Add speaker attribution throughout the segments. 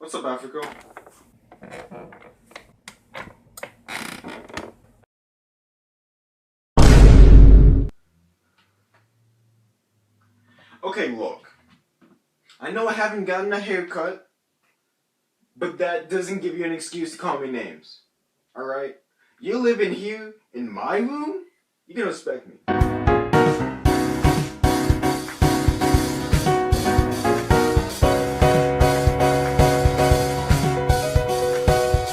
Speaker 1: What's up, Africo? Okay, look. I know I haven't gotten a haircut, but that doesn't give you an excuse to call me names. Alright? You live in here, in my room, you can respect me.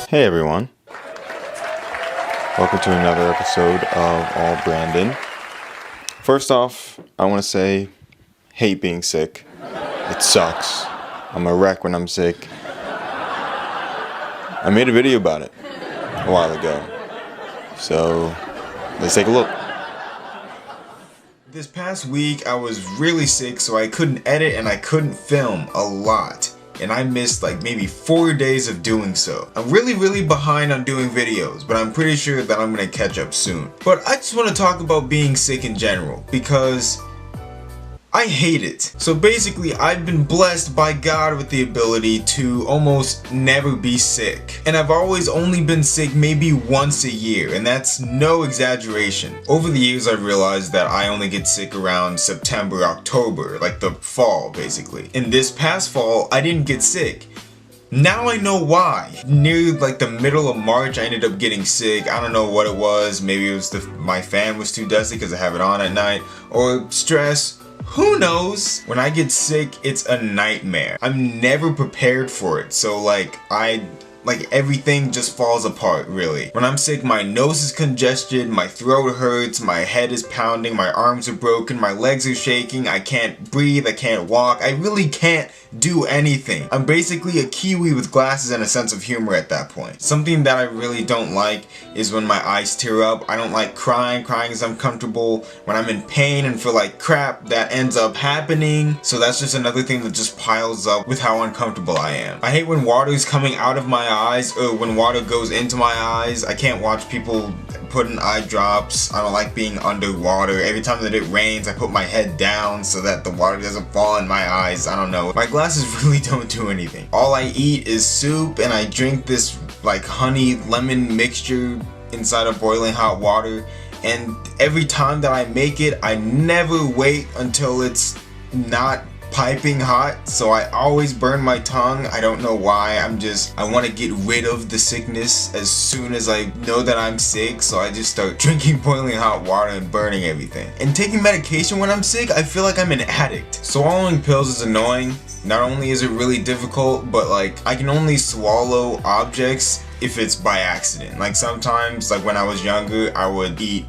Speaker 2: Hey everyone, welcome to another episode of All Branden. First off, I want to say, hate being sick. It sucks. I'm a wreck when I'm sick. I made a video about it a while ago, so let's take a look.
Speaker 3: This past week I was really sick, so I couldn't edit and I couldn't film a lot. And I missed like maybe 4 days of doing so. I'm really behind on doing videos, but I'm pretty sure that I'm gonna catch up soon. But I just want to talk about being sick in general, because I hate it. So basically, I've been blessed by God with the ability to almost never be sick. And I've always only been sick maybe once a year, and that's no exaggeration. Over the years, I've realized that I only get sick around September, October, like the fall, basically. In this past fall, I didn't get sick. Now I know why. Near like the middle of March, I ended up getting sick. I don't know what it was. Maybe it was my fan was too dusty because I have it on at night, or stress. Who knows? When I get sick, it's a nightmare. I'm never prepared for it, so everything just falls apart, really. When I'm sick, my nose is congested, my throat hurts, my head is pounding, my arms are broken, my legs are shaking, I can't breathe, I can't walk, I really can't do anything. I'm basically a Kiwi with glasses and a sense of humor at that point. Something that I really don't like is when my eyes tear up. I don't like crying. Crying is uncomfortable. When I'm in pain and feel like crap, that ends up happening. So that's just another thing that just piles up with how uncomfortable I am. I hate when water is coming out of my eyes, or when water goes into my eyes. I can't watch people put in eye drops. I don't like being underwater. Every time that it rains, I put my head down so that the water doesn't fall in my eyes. I don't know. My glasses really don't do anything. All I eat is soup, and I drink this like honey lemon mixture inside of boiling hot water. And every time that I make it, I never wait until it's not piping hot, so I always burn my tongue. I don't know why. I want to get rid of the sickness as soon as I know that I'm sick, so I just start drinking boiling hot water and burning everything. And taking medication when I'm sick, I feel like I'm an addict. Swallowing pills is annoying. Not only is it really difficult, but like I can only swallow objects if it's by accident. Like sometimes, like when I was younger, I would eat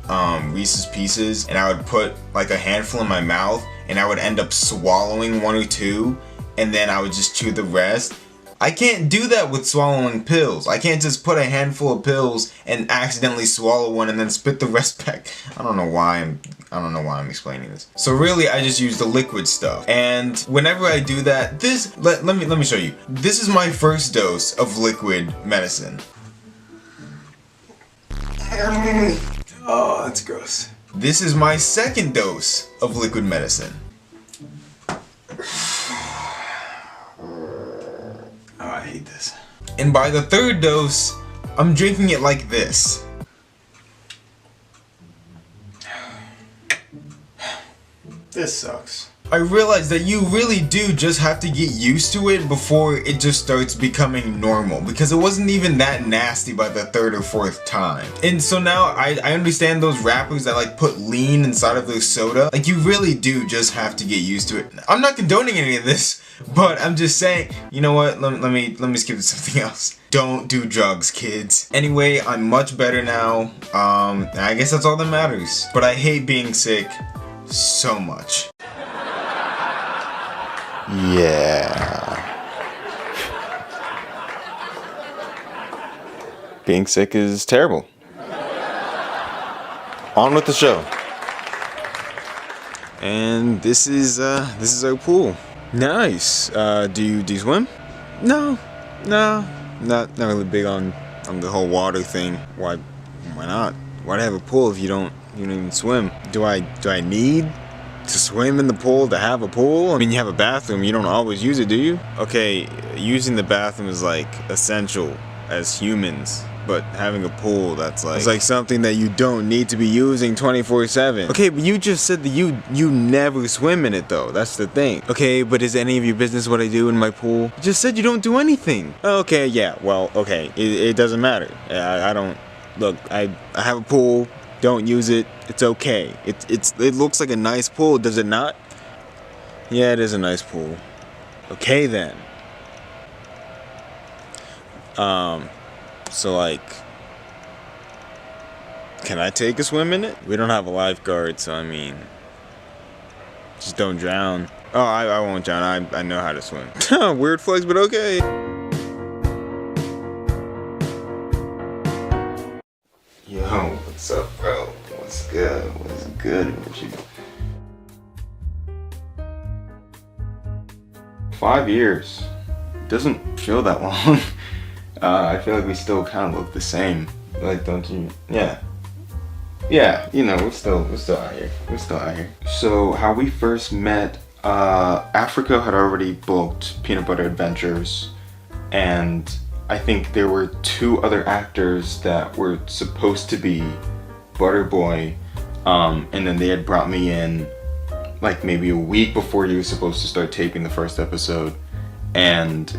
Speaker 3: Reese's Pieces and I would put like a handful in my mouth and I would end up swallowing one or two, and then I would just chew the rest. I can't do that with swallowing pills. I can't just put a handful of pills and accidentally swallow one and then spit the rest back. I don't know why I'm explaining this. So really, I just use the liquid stuff. And whenever I do that, let me show you. This is my first dose of liquid medicine. Oh, that's gross. This is my second dose of liquid medicine. Oh, I hate this. And by the third dose, I'm drinking it like this. This sucks. I realized that you really do just have to get used to it before it just starts becoming normal, because it wasn't even that nasty by the third or fourth time. And so now I understand those rappers that like put lean inside of their soda. Like you really do just have to get used to it. I'm not condoning any of this, but I'm just saying, you know what, let me skip to something else. Don't do drugs, kids. Anyway, I'm much better now. I guess that's all that matters. But I hate being sick so much.
Speaker 2: Yeah. Being sick is terrible. On with the show. And this is our pool. Nice. Do you swim? No, not really big on the whole water thing. Why not? Why'd I have a pool if you don't even swim? Do I need to swim in the pool to have a pool? I mean, you have a bathroom, you don't always use it, do you? Okay, using the bathroom is like essential as humans. But having a pool, that's like, it's like something that you don't need to be using 24/7. Okay, but you just said that you never swim in it though. That's the thing. Okay, but is any of your business what I do in my pool? You just said you don't do anything. Okay, yeah, well, okay, it doesn't matter. I don't, look, I have a pool, don't use it, it's okay. It looks like a nice pool, does it not? Yeah, it is a nice pool. Okay then. So like, can I take a swim in it? We don't have a lifeguard, so I mean, just don't drown. Oh, I won't drown. I know how to swim. Weird flex, but okay.
Speaker 3: Yo, what's up, bro? What's good? What's good with you? 5 years. Doesn't feel that long. I feel like we still kind of look the same. Like, don't you? Yeah. Yeah, you know, we're still out here. We're still out here. So, how we first met, Africo had already booked Peanut Butter Adventures, and I think there were 2 other actors that were supposed to be Butterboy, and then they had brought me in like maybe a week before he was supposed to start taping the first episode, and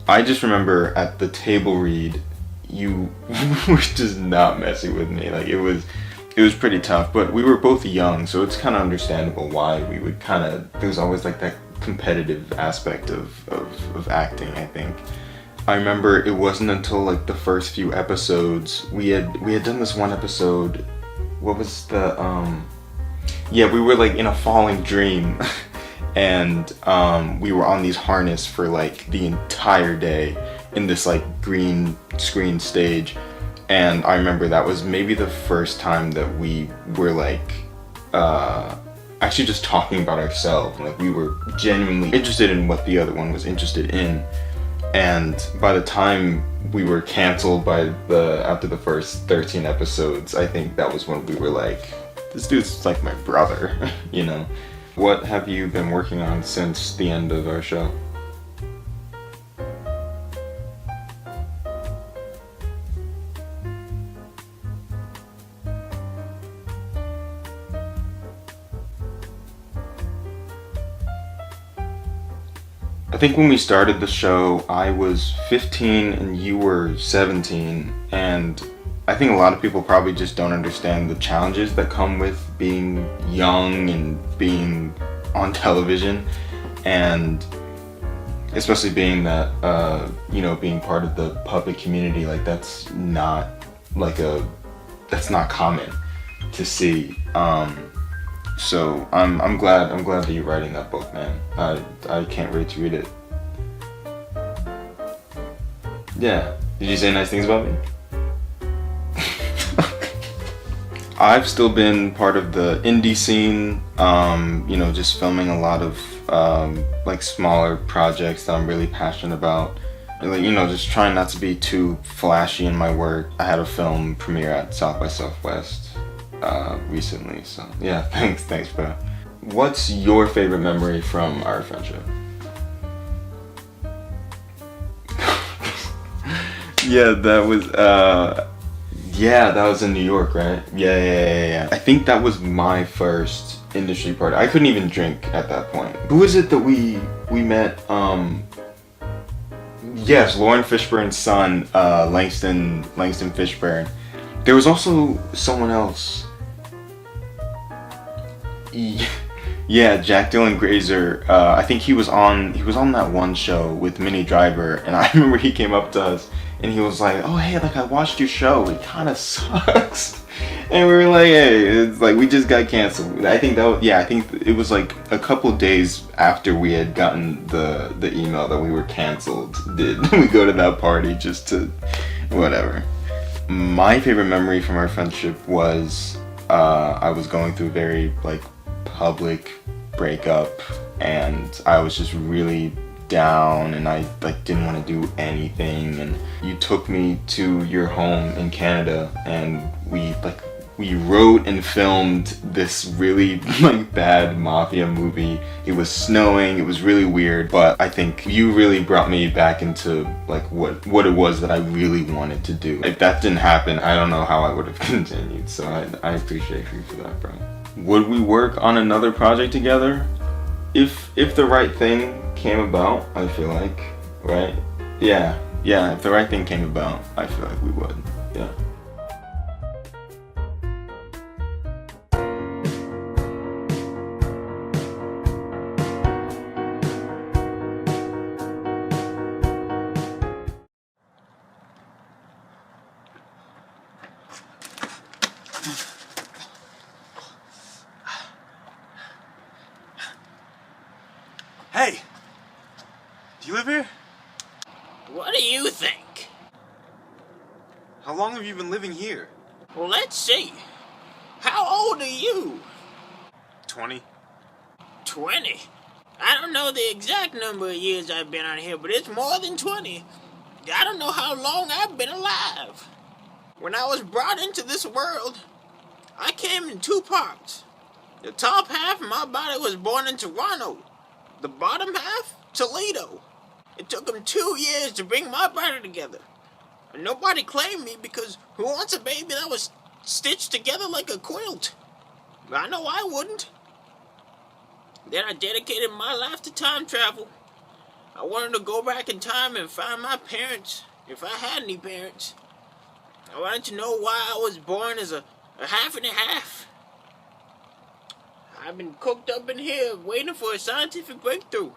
Speaker 3: I just remember at the table read, you were just not messing with me. Like, it was pretty tough, but we were both young, so it's kind of understandable why we would kind of, there's always like that competitive aspect of acting, I think. I remember it wasn't until like the first few episodes, we had done this one episode, what was the, yeah, we were like in a falling dream. And we were on these harness for like the entire day in this like green screen stage, and I remember that was maybe the first time that we were like actually just talking about ourselves. Like, we were genuinely interested in what the other one was interested in, and by the time we were canceled after the first 13 episodes, I think that was when we were like, this dude's like my brother. You know. What have you been working on since the end of our show? I think when we started the show, I was 15 and you were 17, and I think a lot of people probably just don't understand the challenges that come with being young and being on television, and especially being that, you know, being part of the puppet community, like that's not common to see. So I'm glad that you're writing that book, man. I can't wait to read it. Yeah. Did you say nice things about me? I've still been part of the indie scene, you know, just filming a lot of like smaller projects that I'm really passionate about. Like, you know, just trying not to be too flashy in my work. I had a film premiere at South by Southwest recently, so yeah, thanks, bro. What's your favorite memory from our friendship? Yeah, that was in New York, right? Yeah. I think that was my first industry party. I couldn't even drink at that point. Who is it that we met? Yes, Lauren Fishburne's son, Langston Fishburne. There was also someone else. Yeah, Jack Dylan Grazer. I think he was on that one show with Minnie Driver, and I remember he came up to us and he was like, "Oh hey, like I watched your show. It kind of sucks." And we were like, "Hey, it's like we just got canceled." I think it was like a couple days after we had gotten the email that we were canceled. Did we go to that party just to whatever? My favorite memory from our friendship was I was going through a very like public breakup, and I was just really down, and I like didn't want to do anything, and you took me to your home in Canada, and we like
Speaker 1: We wrote and filmed this really like bad mafia movie. It was snowing, it was really weird, but I think you really brought me back into like what it was that I really wanted to do. If that didn't happen, I don't know how I would have continued, so I appreciate you for that, bro. Would we work on another project together? If the right thing came about, I feel like, right? Yeah, if the right thing came about, I feel like we would, yeah.
Speaker 2: Hey! Do you live here?
Speaker 4: What do you think?
Speaker 2: How long have you been living here?
Speaker 4: Well, let's see. How old are you?
Speaker 2: 20.
Speaker 4: 20. I don't know the exact number of years I've been out here, but it's more than 20. I don't know how long I've been alive. When I was brought into this world, I came in two parts. The top half of my body was born in Toronto. The bottom half, Toledo. It took them 2 years to bring my body together. And nobody claimed me because who wants a baby that was stitched together like a quilt? I know I wouldn't. Then I dedicated my life to time travel. I wanted to go back in time and find my parents, if I had any parents. I wanted to know why I was born as a half and a half. I've been cooked up in here waiting for a scientific breakthrough.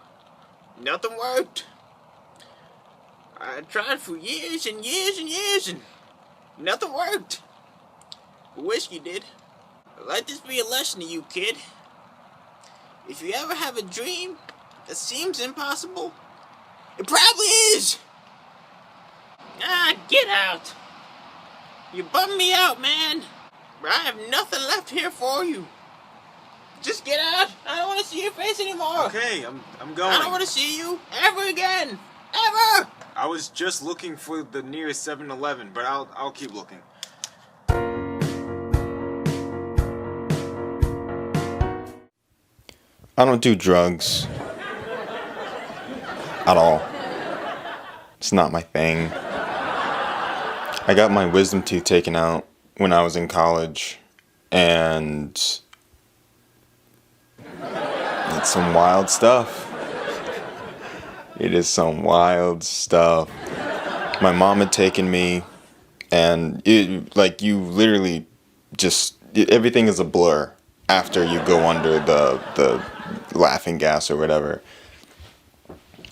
Speaker 4: Nothing worked. I tried for years and years and years and nothing worked. The whiskey did. Let this be a lesson to you, kid. If you ever have a dream that seems impossible, it probably is. Get out. You bummed me out, man. But I have nothing left here for you. Just get out. I don't want to see your face anymore.
Speaker 2: Okay, I'm going.
Speaker 4: I don't want to see you ever again. Ever.
Speaker 2: I was just looking for the nearest 7-Eleven, but I'll keep looking.
Speaker 1: I don't do drugs. At all. It's not my thing. I got my wisdom teeth taken out when I was in college, and it's some wild stuff. It is some wild stuff. My mom had taken me, and you literally just, everything is a blur after you go under the laughing gas or whatever.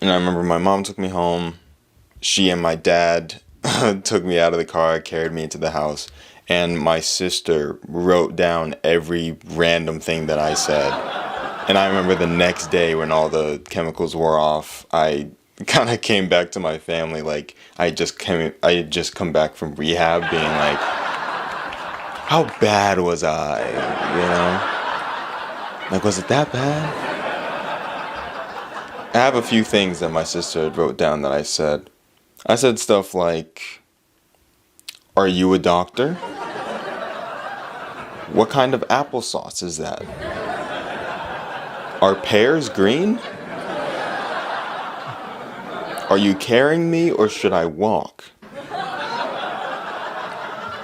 Speaker 1: And I remember my mom took me home. She and my dad took me out of the car, carried me into the house, and my sister wrote down every random thing that I said. And I remember the next day when all the chemicals wore off, I kind of came back to my family like I had just come back from rehab, being like, how bad was I, you know? Like, was it that bad? I have a few things that my sister wrote down that I said. I said stuff like, are you a doctor? What kind of applesauce is that? Are pears green? Are you carrying me or should I walk?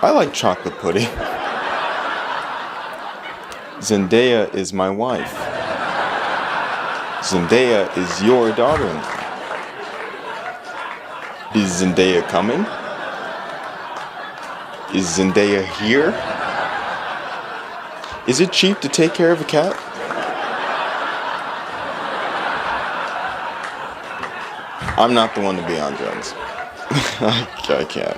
Speaker 1: I like chocolate pudding. Zendaya is my wife. Zendaya is your daughter-in-law. Is Zendaya coming? Is Zendaya here? Is it cheap to take care of a cat? I'm not the one to be on drugs. I can't.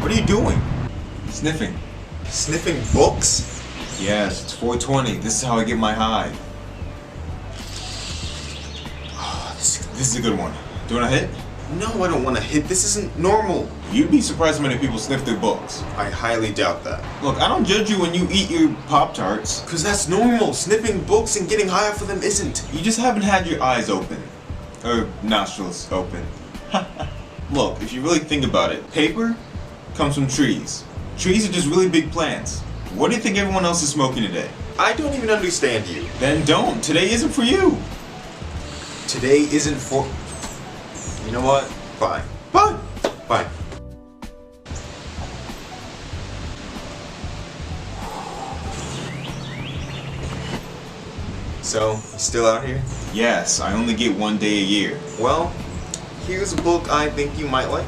Speaker 3: What are you doing?
Speaker 2: Sniffing.
Speaker 3: Sniffing books?
Speaker 2: Yes, it's 420. This is how I get my high.
Speaker 3: This is a good one. Do you want a hit? No, I don't want to hit. This isn't normal.
Speaker 2: You'd be surprised how many people sniff their books.
Speaker 3: I highly doubt that.
Speaker 2: Look, I don't judge you when you eat your Pop-Tarts.
Speaker 3: Cause that's normal. Sniffing books and getting high off of them isn't.
Speaker 2: You just haven't had your eyes open. Or nostrils open. Look, if you really think about it, paper comes from trees. Trees are just really big plants. What do you think everyone else is smoking today?
Speaker 3: I don't even understand you.
Speaker 2: Then don't. Today isn't for you.
Speaker 3: Today isn't for... You know what? Fine.
Speaker 2: Fine.
Speaker 3: Fine. So, you still out here?
Speaker 2: Yes, I only get 1 day a year.
Speaker 3: Well, here's a book I think you might like.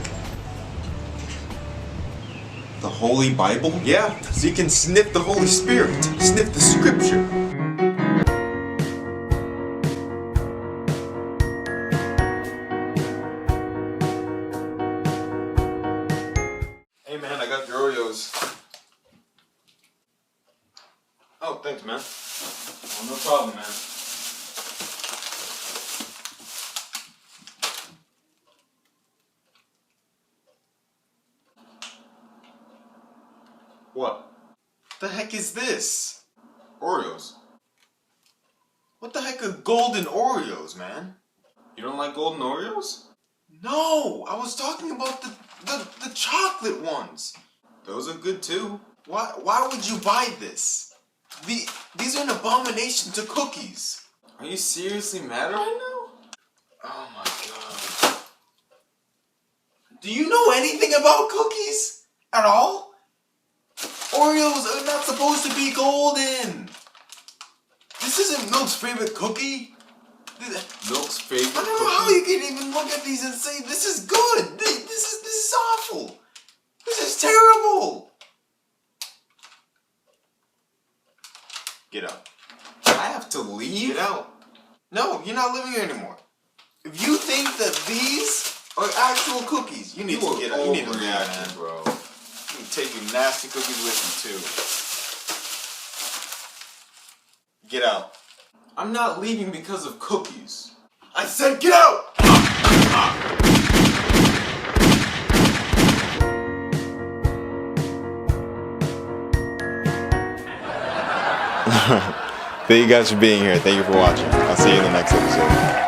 Speaker 2: The Holy Bible?
Speaker 3: Yeah, so you can sniff the Holy Spirit. Sniff the scripture.
Speaker 2: Hey man, I got your Oreos.
Speaker 1: Oh, thanks, man.
Speaker 2: Oh, no problem, man.
Speaker 3: What? The heck is this?
Speaker 2: Oreos.
Speaker 3: What the heck are golden Oreos, man?
Speaker 2: You don't like golden Oreos?
Speaker 3: No, I was talking about the chocolate ones.
Speaker 2: Those are good too.
Speaker 3: Why would you buy this? These are an abomination to cookies.
Speaker 2: Are you seriously mad right now?
Speaker 3: Oh my god. Do you know anything about cookies? At all? Oreos are not supposed to be golden. This isn't Milk's favorite cookie.
Speaker 2: Milk's favorite
Speaker 3: I don't know how you can even look at these and say this is good. This is awful. This is terrible. Get out.
Speaker 2: I have to leave?
Speaker 3: Get out. No, you're not living here anymore. If you think that these are actual cookies, you need to get out. You need to leave, man.
Speaker 2: bro.
Speaker 3: You can take your nasty cookies with you too. Get out.
Speaker 2: I'm not leaving because of cookies.
Speaker 3: I said get out! Thank you guys for being here. Thank you for watching. I'll see you in the next episode.